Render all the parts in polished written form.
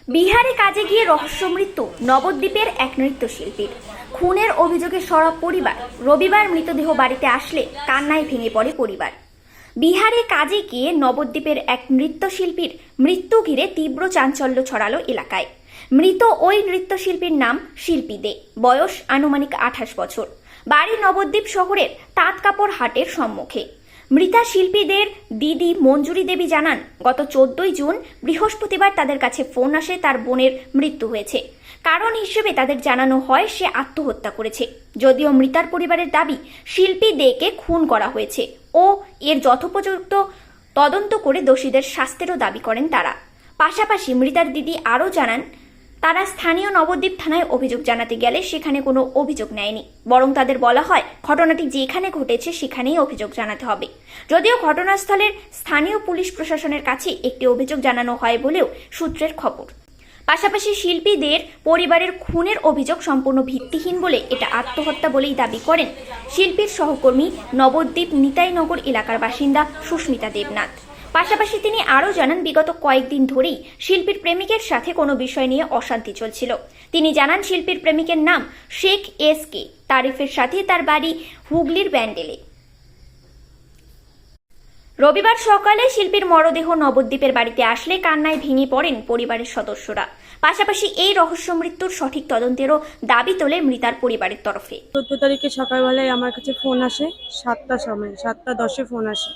বিহারে কাজে গিয়ে রহস্য মৃত্যু নবদ্বীপের এক নৃত্যশিল্পীর। খুনের অভিযোগে সরব পরিবার। রবিবার মৃতদেহ বাড়িতে আসলে কান্নায় ভেঙে পড়ে পরিবার। বিহারে কাজে গিয়ে নবদ্বীপের এক নৃত্যশিল্পীর মৃত্যু ঘিরে তীব্র চাঞ্চল্য ছড়ালো এলাকায়। মৃত ওই নৃত্যশিল্পীর নাম শিল্পী দে, বয়স আনুমানিক 28 বছর। বাড়ি নবদ্বীপ শহরের তাঁতকাপড় হাটের সম্মুখে। মৃতা শিল্পীদের দিদি মঞ্জুরি দেবী জানান, গত 14 জুন বৃহস্পতিবার তাদের কাছে ফোন আসে তার বোনের মৃত্যু হয়েছে। কারণ হিসেবে তাদের জানানো হয় সে আত্মহত্যা করেছে। যদিও মৃতার পরিবারের দাবি শিল্পী দেকে খুন করা হয়েছে ও এর যথোপযুক্ত তদন্ত করে দোষীদের শাস্তিরও দাবি করেন তারা। পাশাপাশি মৃতার দিদি আরও জানান, তারা স্থানীয় নবদ্বীপ থানায় অভিযোগ জানাতে গেলে সেখানে কোনো অভিযোগ নেয়নি, বরং তাদের বলা হয় ঘটনাটি যেখানে ঘটেছে সেখানেই অভিযোগ জানাতে হবে। যদিও ঘটনাস্থলের স্থানীয় পুলিশ প্রশাসনের কাছে একটি অভিযোগ জানানো হয় বলেও সূত্রের খবর। পাশাপাশি শিল্পীদের পরিবারের খুনের অভিযোগ সম্পূর্ণ ভিত্তিহীন বলে এটা আত্মহত্যা বলেই দাবি করেন শিল্পীর সহকর্মী নবদ্বীপ নিতাইনগর এলাকার বাসিন্দা সুস্মিতা দেবনাথ। পাশাপাশি তিনি আরও জানান, বিগত কয়েকদিন ধরেই শিল্পীর প্রেমিকের সাথে কোনো বিষয় নিয়ে অশান্তি চলছিল। তিনি জানান, শিল্পীর প্রেমিকের নাম শেখ এস.কে তারিফের সাথে তার বাড়ি হুগলির ব্যান্ডেলে। রবিবার সকালে শিল্পীর মরদেহ নবদ্বীপের বাড়িতে আসলে কান্নায় ভেঙে পড়েন পরিবারের সদস্যরা। পাশাপাশি এই রহস্য মৃত্যুর সঠিক তদন্তেরও দাবি তোলে মৃতার পরিবারের তরফে। 14 তারিখে সকালবেলায় আমার কাছে ফোন আসে, 7টার সময়, 7টা 10-এ ফোন আসে।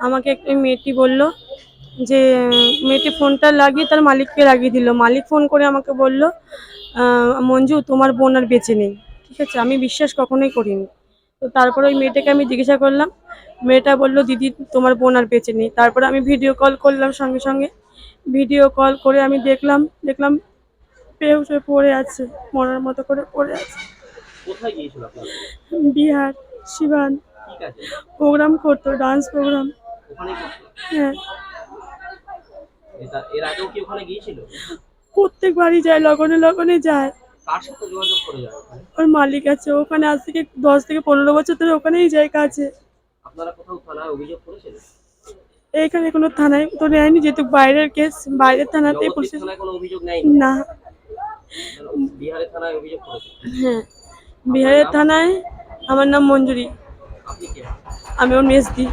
আমাকে একটা মেয়েটি বলল যে মেয়েটি ফোনটা লাগিয়ে তার মালিককে লাগিয়ে দিল। মালিক ফোন করে আমাকে বলল, মঞ্জু তোমার বোন আর বেঁচে নেই। ঠিক আছে, আমি বিশ্বাস কখনোই করিনি। তো তারপরে ওই মেয়েটাকে আমি জিজ্ঞাসা করলাম, মেয়েটা বলল দিদি তোমার বোন আর বেঁচে নেই। তারপরে আমি ভিডিও কল করলাম, সঙ্গে সঙ্গে ভিডিও কল করে আমি দেখলাম বেহুশ হয়ে পড়ে আছে, মরার মতো করে পড়ে আছে। কোথায় গিয়েছিল আপনারা? বিহার শিবান ঠিক আছে, প্রোগ্রাম করতো, ডান্স প্রোগ্রাম। ওখানে করতো। হ্যাঁ, এর আগেও কি ওখানে গিয়েছিল? প্রত্যেকবারই যায়, লগনে লগনে যায়। কার সাথে যোগাযোগ করে যাবে ওখানে? ওর মালিক আছে ওখানে, আজ থেকে 10 থেকে 15 বছর ধরে ওখানেই যায় কাজে। আপনারা কোথাও থানায় অভিযোগ করেছিলেন? এইখানে কোনো থানায় তো নেয়নি, যেহেতু বাইরের কেস, বাইরের থানাতেই নবদ্বীপ পুলিশ। থানায় কোনো অভিযোগ নেই? না। বিহারের থানায় অভিযোগ করেছেন? হ্যাঁ, বিহারের থানায়। আমার নাম মঞ্জুরি, আপনি কে? আমি ওর মেজদি।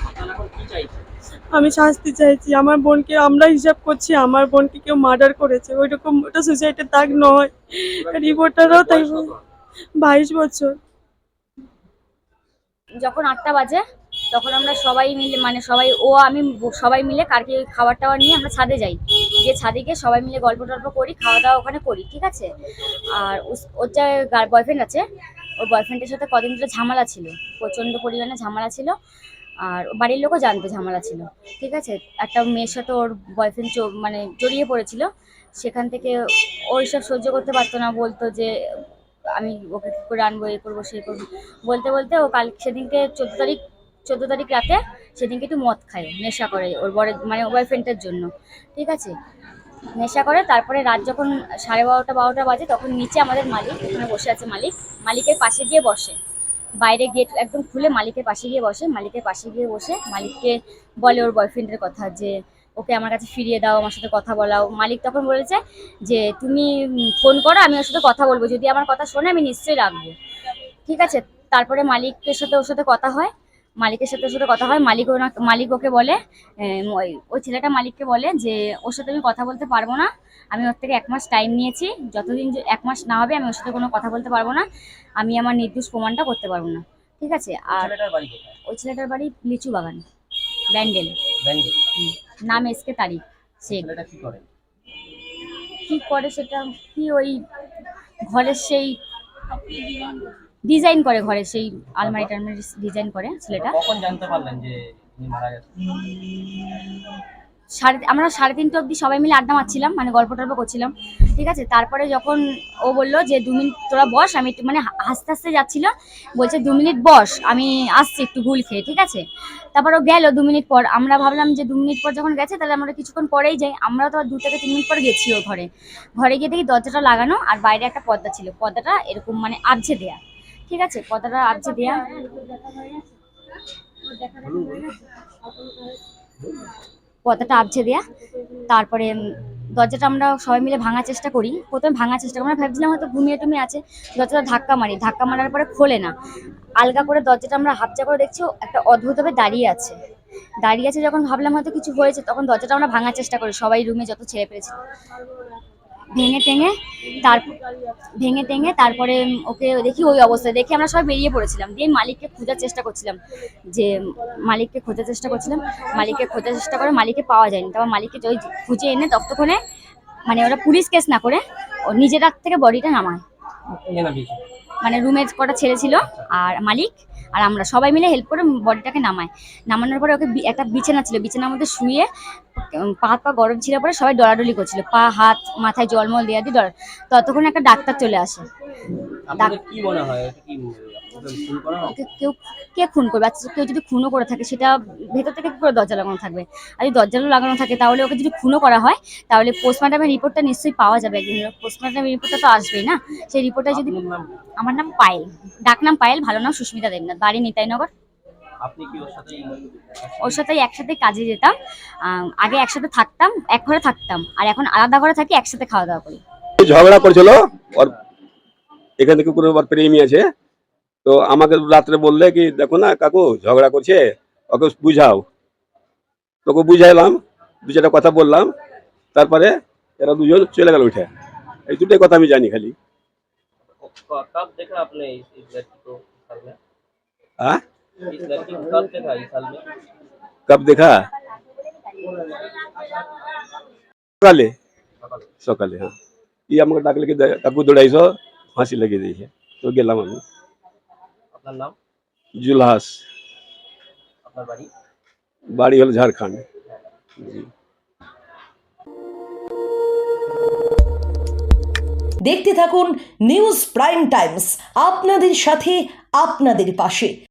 আপনারা এখন কি চাইছেন? আমি শাস্তি চাইছি। আমার বোনকে, আমরা হিসাব করছি আমার বোনকে কেউ মার্ডার করেছে, ওইরকম ওটা সুসাইডের দাগ নয়। রিপোর্টারও তাই। বয়স কত? 22 বছর। যখন 8টা বাজে তখন আমরা সবাই মিলে, মানে সবাই ও আমি সবাই মিলে কালকে খাবার টাবার নিয়ে আমরা ছাদে যাই। যে ছাদে গিয়ে সবাই মিলে গল্প টল্প করি, খাওয়া দাওয়া ওখানে করি, ঠিক আছে। আর ওর যে বয়ফ্রেন্ড আছে, ওর বয়ফ্রেন্ডের সাথে কদিন ধরে ঝামেলা ছিল, প্রচণ্ড পরিমাণে ঝামেলা ছিল। আর বাড়ির লোকও জানতো ঝামেলা ছিল, ঠিক আছে। একটা মেয়ের সাথে ওর বয়ফ্রেন্ড মানে জড়িয়ে পড়েছিল। সেখান থেকে ওই সব সহ্য করতে পারতো না, বলতো যে আমি ওকে কী করে আনবো, এ করবো সেই করবো বলতে বলতে ও কাল সেদিনকে 14 তারিখ রাতে সেদিনকে একটু মদ খায়, নেশা করে ওর মানে বয়ফ্রেন্ডের জন্য, ঠিক আছে। নেশা করে, তারপরে রাত যখন 12:30-12টা বাজে তখন নিচে আমাদের মালিক ওখানে বসে আছে। মালিকের পাশে গিয়ে বসে, বাইরে গেট একদম খুলে মালিকের পাশে গিয়ে বসে। মালিকের পাশে গিয়ে বসে মালিককে বলে ওর বয়ফ্রেন্ডের কথা, যে ওকে আমার কাছে ফিরিয়ে দাও, আমার সাথে কথা বলাও। মালিক তখন বলেছে যে তুমি ফোন করো, আমি ওর সাথে কথা বলবো, যদি আমার কথা শোনে আমি নিশ্চয়ই রাখবো, ঠিক আছে। তারপরে মালিকের সাথে ওর সাথে কথা হয়, মালিক ওকে বলে, ওই ছেলেটা মালিককে বলে যে ওর সাথে আমি কথা বলতে পারবো না, আমি ওর থেকে 1 মাস টাইম নিয়েছি, যতদিন 1 মাস না হবে আমি ওর সাথে কোনো কথা বলতে পারবো না, আমি আমার নির্দোষ প্রমাণটা করতে পারবো না, ঠিক আছে। আর ছেলেটার বাড়ি কোথায়? ওই ছেলেটার বাড়ি লিচু বাগান, ব্যান্ডেল। ব্যান্ডেল। নাম এস.কে তারিফ শেখ। ছেলেটা কি করে? কি করে সেটা কি, ওই ঘরের সেই ডিজাইন করে, ঘরের সেই আলমারি টালমারি ডিজাইন করে ছেলেটা। কখন জানতে পারলেন যে উনি মারা গেছেন? আমরা 3:30 অবধি সবাই মিলে আড্ডা মারছিলাম, মানে গল্প টল্প করছিলাম, ঠিক আছে। তারপরে যখন ও বললো যে 2 মিনিট তোরা বস, আমি একটু মানে হাসতে হাসতে যাচ্ছিল, বলছে 2 মিনিট বস, আমি আসছি একটু গুল খেয়ে, ঠিক আছে। তারপর ও গেল 2 মিনিট পর। আমরা ভাবলাম যে 2 মিনিট পর যখন গেছে তাহলে আমরা কিছুক্ষণ পরেই যাই। আমরা তো 2 থেকে 3 মিনিট পর গেছি ওর ঘরে গিয়ে দেখি দরজাটা লাগানো আর বাইরে একটা পর্দা ছিল, পর্দাটা এরকম মানে আবঝে দেয়া, ঠিক আছে, পর্দাটা আবঝে দেয়া। পর্দাটা আবছে দেয়া। তারপরে দরজাটা আমরা সবাই মিলে ভাঙার চেষ্টা করি। প্রথমে ভাঙার চেষ্টা করি, আমরা ভাবছিলাম হয়তো ঘুমিয়ে টুমিয়ে আছে। দরজাটা ধাক্কা মারার পরে খোলে না। আলগা করে দরজাটা আমরা হাবচা করে দেখছি ও একটা অদ্ভুতভাবে দাঁড়িয়ে আছে। যখন ভাবলাম হয়তো কিছু হয়েছে, তখন দরজাটা আমরা ভাঙার চেষ্টা করি, সবাই রুমে যত ছেলে পেরেছে ভেঙে টেঙে তারপরে ওকে দেখি ওই অবস্থায় দেখে আমরা সবাই বেরিয়ে পড়েছিলাম। দিয়ে মালিককে খোঁজার চেষ্টা করছিলাম, মালিককে খোঁজার চেষ্টা করে মালিককে পাওয়া যায়নি। তারপর মালিককে ওই খুঁজে এনে ততক্ষণে মানে ওরা পুলিশ কেস না করে ও নিজের হাত থেকে বডিটা নামায়। মানে রুমের কটা ছেলে ছিল আর মালিক আর আমরা সবাই মিলে হেল্প করে বডিটাকে নামানোর পরে ওকে একটা বিছানা ছিল, বিছানার মধ্যে শুয়ে হাত পা গরম ছিল পরে সবাই ডলাডলি করছিল, পা হাত মাথায় জলমল দেওয়া দিয়ে ততক্ষণে একটা ডাক্তার চলে আসে। আপনাদের কি মনে হয় এটা কি ওকে খুন করা হবে? কে খুন করবে? আচ্ছা, কেউ যদি খুনও করে থাকে সেটা ভেতর থেকে কি করে দরজা লাগানো থাকবে? আর যদি দরজাও লাগানো থাকে তাহলে ওকে যদি খুনও করা হয় তাহলে পোস্টমর্টমের রিপোর্টটা নিশ্চয়ই পাওয়া যাবে একদিন। পোস্টমর্টমের রিপোর্টটা তো আসবেই না, সেই রিপোর্টটা যদি। আপনার নাম? আমার নাম পায়েল, ডাকনাম পায়েল, ভালো নাম সুস্মিতা দেবনাথ, বাড়ি নিতাইনগর। আপনি কি ওর সাথে একসাথে কাজে যেতাম, আগে একসাথে থাকতাম, এক ঘরে থাকতাম, আর এখন আলাদা ঘরে থাকি, একসাথে খাওয়া দাওয়া করি। ঝগড়া করছিল ওর, এখান থেকে কোনো ওর প্রেমী আছে, তো আমাকে রাত্রে বললে কি দেখো না কাকু ঝগড়া করছে, ওকে বুঝাও। তোকে বুঝাইলাম, দু চারটা কথা বললাম, তারপরে এরা দুজন চলে গেল উঠে। এই দুটোই কথা আমি জানি খালি। कब देखा आपने इस लड़की को साल में? हाँ इस लड़की को कब देखा इस साल में? कब देखा? সকালে সকালে। সকালে হ্যাঁ। ই আমাকে ডাকলে কি কাকু দৌড়াইছ, ফাঁসি লাগিয়ে দিয়েছে, তো গেলাম আমি। আপনার নাম? জুলহাস, আপনার বাড়ি? বাড়ি হলো ঝাড়খণ্ড। জি। দেখতে থাকুন নিউজ প্রাইম টাইমস, আপনাদের সাথে আপনাদের পাশে।